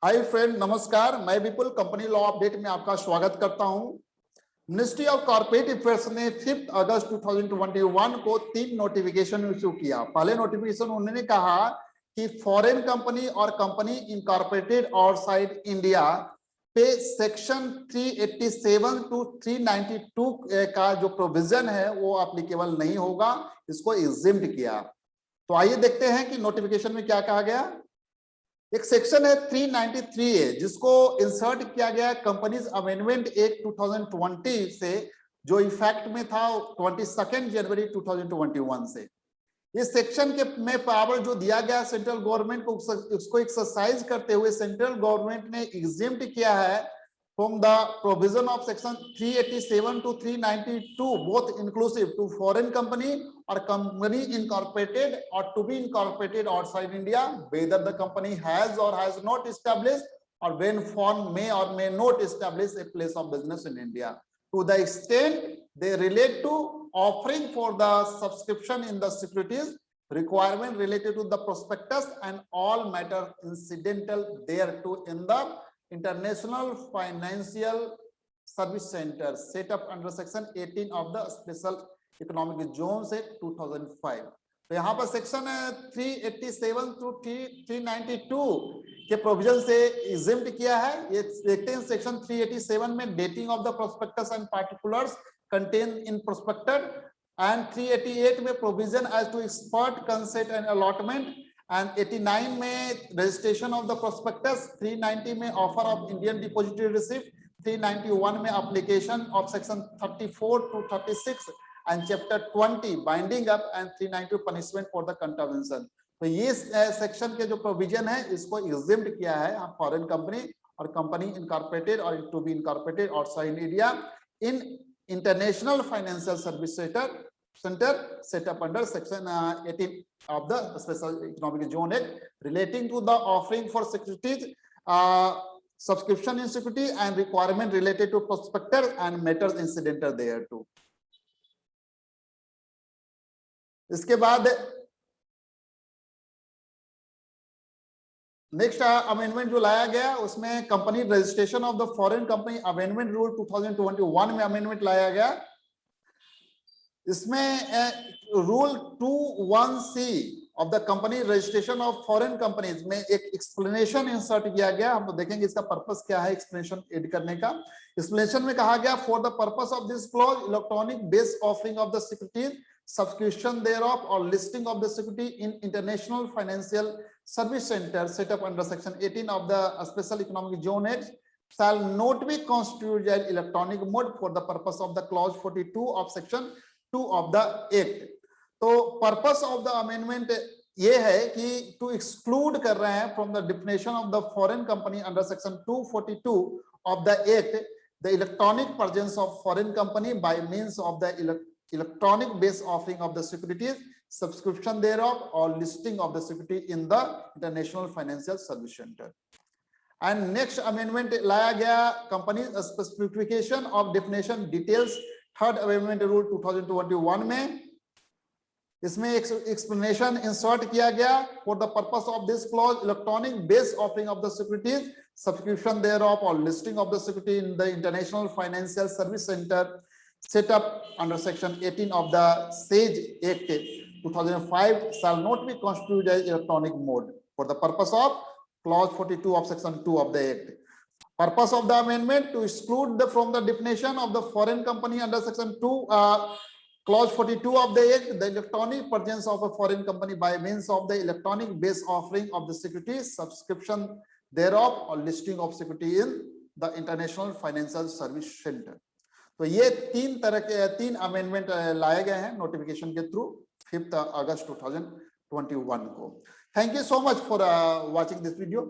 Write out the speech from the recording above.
Hi friend, नमस्कार। मैं विपुल company law update में आपका स्वागत करता हूं। मिनिस्ट्री ऑफ कॉर्पोरेट अफेयर्स ने 5 अगस्त 2021 को 3 नोटिफिकेशन इशू किया। पहले नोटिफिकेशन उन्होंने कहा कि फॉरेन कंपनी और कंपनी इनकॉर्पोरेटेड आउटसाइड इंडिया पे सेक्शन 387 टू 392 का जो प्रोविजन है वो एप्लीकेबल नहीं होगा, इसको एग्जिम्ड किया। तो आइए देखते हैं कि नोटिफिकेशन में क्या कहा गया। एक सेक्शन है 393 है जिसको इंसर्ट किया गया कंपनीज अमेंडमेंट एक्ट 2020 से, जो इफेक्ट में था 22 जनवरी 2021 से। इस सेक्शन के में पावर जो दिया गया सेंट्रल गवर्नमेंट को, उसको एक्सरसाइज करते हुए सेंट्रल गवर्नमेंट ने एग्जिम्ड किया है from the provision of section 387 to 392 both inclusive to foreign company or company incorporated or to be incorporated outside India, whether the company has or has not established or when formed may or may not establish a place of business in India, to the extent they relate to offering for the subscription in the securities, requirement related to the prospectus and all matter incidental thereto in the International Financial Service Center set up under section 18 of the Special Economic Zone से 2005। तो यहाँ पर section 387 to 392 के provision से एग्जिम्ड किया है। ये देखते हैं सेक्शन 387 में dating of the prospectus and particulars contain in prospectus, and 388 में provision as to expert consent and allotment, and 89 में रजिस्ट्रेशन ऑफ द प्रोस्पेक्टस, 390 में offer of Indian depository receipt, 391 में application of section 34 to 36 and chapter 20 binding up, and 392 punishment for the contravention. तो ये section के जो provision है इसको exempted किया है फॉरेन कंपनी और कंपनी इनकॉर्पोरेटेड और to be incorporated outside India in international financial service center set up under section 18 of the Special Economic Zone Act relating to the offering for securities, subscription in security and requirement related to prospectus and matters incidental thereto। इसके बाद next amendment जो लाया गया उसमें company registration of the foreign company amendment rule 2021 में amendment लाया गया। इसमें rule 21C of the company registration of foreign companies में एक एक्सप्लेनेशन इंसर्ट किया गया। हम तो देखेंगे इसका पर्पस क्या है एक्सप्लेनेशन ऐड करने का। एक्सप्लेनेशन में कहा गया for the purpose of this clause electronic based offering of the securities, subscription thereof or listing of the security in international financial service center set up under section 18 of the Special Economic Zone Act shall not be constituted as electronic mode for the purpose of the clause 42 of section 2 of the Act। तो purpose of the amendment ये है कि to exclude कर रहे हैं from the definition of the foreign company under section 242 of the act the electronic presence of foreign company by means of the electronic based offering of the securities, subscription thereof or listing of the security in the international financial service center। And next amendment लाया गया company specification of definition details, third amendment rule 2021 में। इसमें explanation insert किया गया for the purpose of this clause electronic based offering of the securities, subscription thereof or listing of the security in the international financial service center set up under section 18 of the SAGE Act 2005 shall not be constituted as electronic mode for the purpose of clause 42 of section 2 of the Act। Purpose of the amendment to exclude from the definition of the foreign company under section 2 clause 42 of the Act the electronic presence of a foreign company by means of the electronic based offering of the securities, subscription thereof or listing of security in the international financial service center। तो ये तीन amendment लाए गए हैं notification के through 5 अगस्त 2021 को। Thank you so much for watching this video.